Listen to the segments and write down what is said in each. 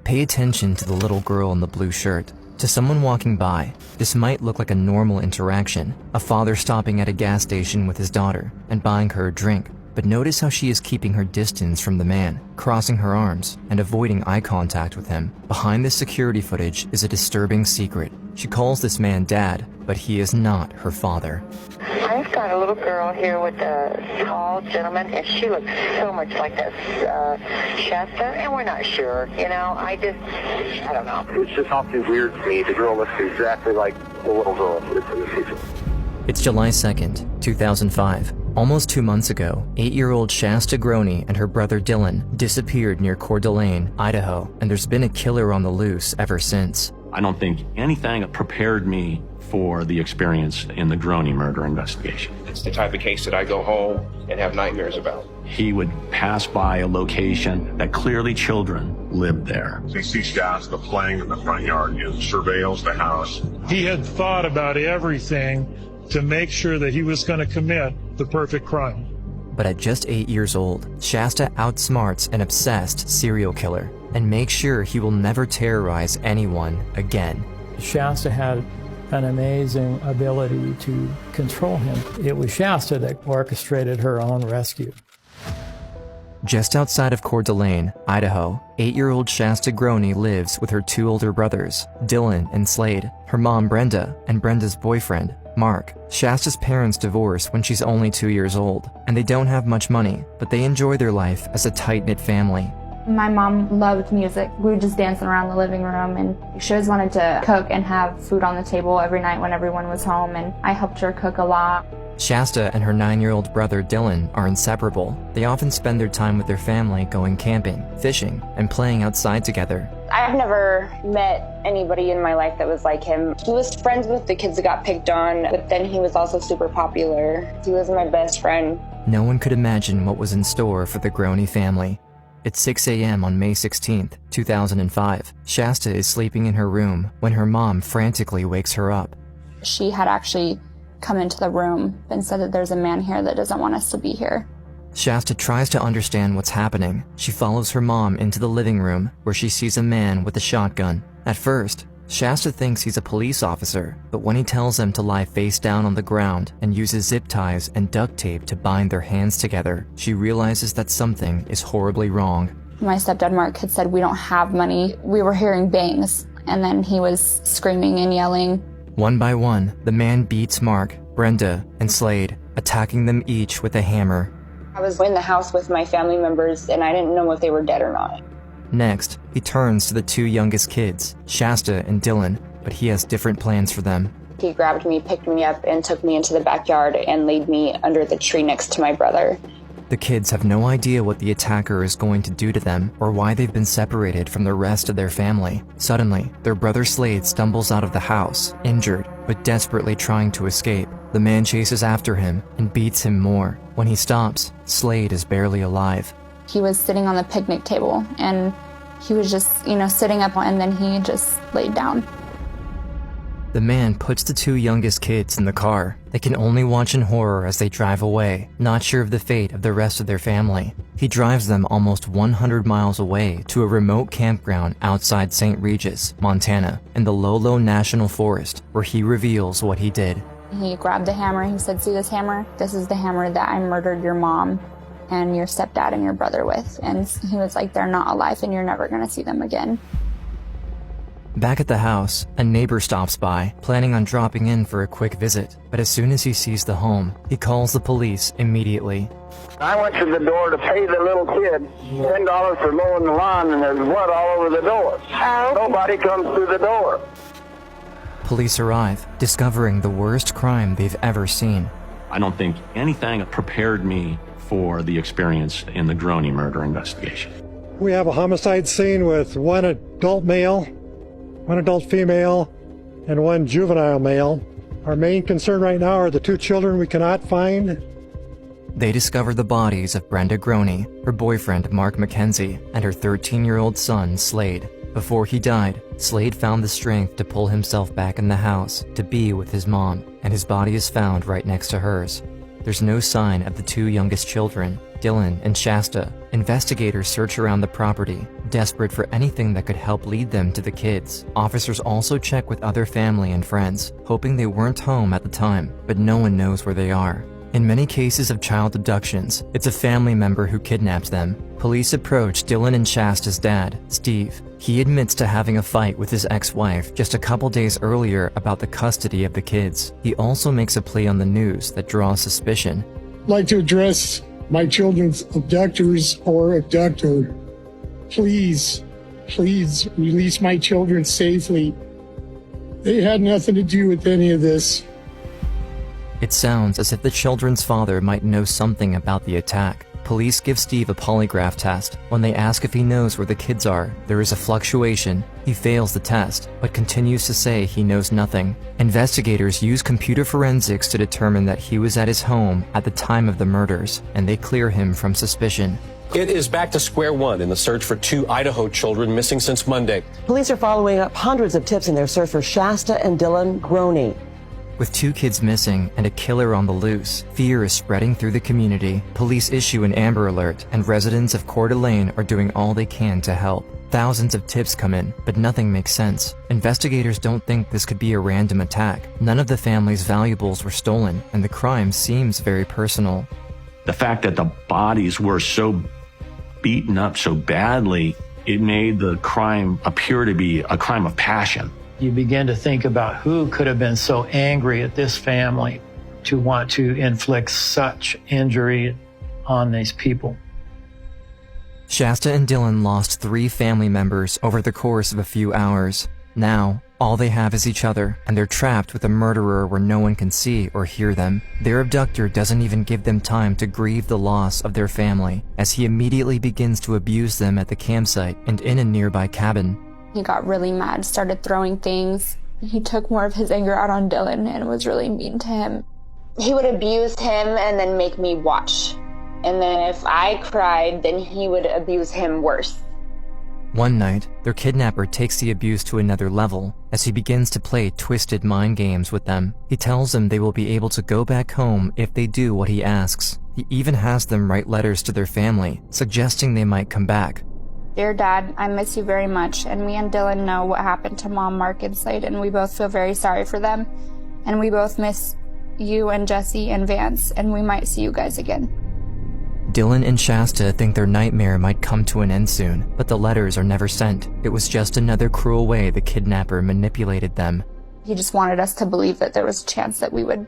Pay attention to the little girl in the blue shirt. To someone walking by, this might look like a normal interaction, a father stopping at a gas station with his daughter and buying her a drink. But notice how she is keeping her distance from the man, crossing her arms, and avoiding eye contact with him. Behind this security footage is a disturbing secret. She calls this man dad, but he is not her father. I've got a little girl here with a tall gentleman, and she looks so much like this Shasta, and we're not sure. I don't know. It's just something weird to me. The girl looks exactly like the little girl. It's July 2nd, 2005. Almost 2 months ago, 8-year-old Shasta Groney and her brother Dylan disappeared near Coeur d'Alene, Idaho, and there's been a killer on the loose ever since. I don't think anything prepared me for the experience in the Groney murder investigation. It's the type of case that I go home and have nightmares about. He would pass by a location that clearly children lived there. They see Shasta playing in the front yard and surveils the house. He had thought about everything to make sure that he was going to commit the perfect crime. But at just 8 years old, Shasta outsmarts an obsessed serial killer and makes sure he will never terrorize anyone again. Shasta had an amazing ability to control him. It was Shasta that orchestrated her own rescue. Just outside of Coeur d'Alene, Idaho, 8-year-old Shasta Groney lives with her 2 older brothers, Dylan and Slade, her mom Brenda, and Brenda's boyfriend, Mark. Shasta's parents divorced when she's only 2 years old, and they don't have much money, but they enjoy their life as a tight-knit family. My mom loved music. We would just dance around the living room, and she always wanted to cook and have food on the table every night when everyone was home, and I helped her cook a lot. Shasta and her 9-year-old brother Dylan are inseparable. They often spend their time with their family going camping, fishing, and playing outside together. I've never met anybody in my life that was like him. He was friends with the kids that got picked on, but then he was also super popular. He was my best friend. No one could imagine what was in store for the Groney family. It's 6 a.m. on May 16th, 2005. Shasta is sleeping in her room when her mom frantically wakes her up. She had actually come into the room and said that there's a man here that doesn't want us to be here. Shasta tries to understand what's happening. She follows her mom into the living room where she sees a man with a shotgun. At first, Shasta thinks he's a police officer, but when he tells them to lie face down on the ground and uses zip ties and duct tape to bind their hands together, she realizes that something is horribly wrong. My stepdad Mark had said, "We don't have money." We were hearing bangs, and then he was screaming and yelling. One by one, the man beats Mark, Brenda, and Slade, attacking them each with a hammer. I was in the house with my family members, and I didn't know if they were dead or not. Next, he turns to the 2 youngest kids, Shasta and Dylan, but he has different plans for them. He grabbed me, picked me up, and took me into the backyard and laid me under the tree next to my brother. The kids have no idea what the attacker is going to do to them or why they've been separated from the rest of their family. Suddenly, their brother Slade stumbles out of the house, injured, but desperately trying to escape. The man chases after him and beats him more. When he stops, Slade is barely alive. He was sitting on the picnic table, and he was just, sitting up, and then he just laid down. The man puts the 2 youngest kids in the car. They can only watch in horror as they drive away, not sure of the fate of the rest of their family. He drives them almost 100 miles away to a remote campground outside St. Regis, Montana, in the Lolo National Forest, where he reveals what he did. He grabbed the hammer. He said, "See this hammer? This is the hammer that I murdered your mom and your stepdad and your brother with." And he was like, "They're not alive and you're never going to see them again." Back at the house, a neighbor stops by, planning on dropping in for a quick visit. But as soon as he sees the home, he calls the police immediately. I went to the door to pay the little kid $10 for mowing the lawn, and there's blood all over the door. Nobody comes through the door. Police arrive, discovering the worst crime they've ever seen. I don't think anything prepared me for the experience in the Groney murder investigation. We have a homicide scene with 1 adult male, 1 adult female, and 1 juvenile male. Our main concern right now are the 2 children we cannot find. They discover the bodies of Brenda Groney, her boyfriend Mark McKenzie, and her 13-year-old son Slade. Before he died, Slade found the strength to pull himself back in the house to be with his mom, and his body is found right next to hers. there's no sign of the two youngest children, Dylan and Shasta. Investigators search around the property, desperate for anything that could help lead them to the kids. Officers also check with other family and friends, hoping they weren't home at the time, but no one knows where they are. In many cases of child abductions, it's a family member who kidnaps them. Police approach Dylan and Shasta's dad, Steve. He admits to having a fight with his ex-wife just a couple days earlier about the custody of the kids. He also makes a plea on the news that draws suspicion. I'd like to address my children's abductors or abductor. Please release my children safely. They had nothing to do with any of this. It sounds as if the children's father might know something about the attack. Police give Steve a polygraph test. When they ask if he knows where the kids are, there is a fluctuation. He fails the test, but continues to say he knows nothing. Investigators use computer forensics to determine that he was at his home at the time of the murders, and they clear him from suspicion. It is back to square one in the search for two Idaho children missing since Monday. Police are following up hundreds of tips in their search for Shasta and Dylan Groene. With two kids missing and a killer on the loose, fear is spreading through the community. Police issue an Amber Alert, and residents of Coeur d'Alene are doing all they can to help. Thousands of tips come in, but nothing makes sense. Investigators don't think this could be a random attack. None of the family's valuables were stolen, and the crime seems very personal. The fact that the bodies were so beaten up so badly, it made the crime appear to be a crime of passion. You begin to think about who could have been so angry at this family to want to inflict such injury on these people. Shasta and Dylan lost 3 family members over the course of a few hours. Now, all they have is each other, and they're trapped with a murderer where no one can see or hear them. Their abductor doesn't even give them time to grieve the loss of their family, as he immediately begins to abuse them at the campsite and in a nearby cabin. He got really mad, started throwing things. He took more of his anger out on Dylan and was really mean to him. He would abuse him and then make me watch. And then if I cried, then he would abuse him worse. One night, their kidnapper takes the abuse to another level as he begins to play twisted mind games with them. He tells them they will be able to go back home if they do what he asks. He even has them write letters to their family, suggesting they might come back. Dear Dad, I miss you very much, and me and Dylan know what happened to Mom, Mark, and Slade, and we both feel very sorry for them. And we both miss you and Jesse and Vance, and we might see you guys again. Dylan and Shasta think their nightmare might come to an end soon, but the letters are never sent. It was just another cruel way the kidnapper manipulated them. He just wanted us to believe that there was a chance that we would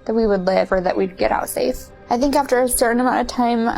live or that we'd get out safe. I think after a certain amount of time,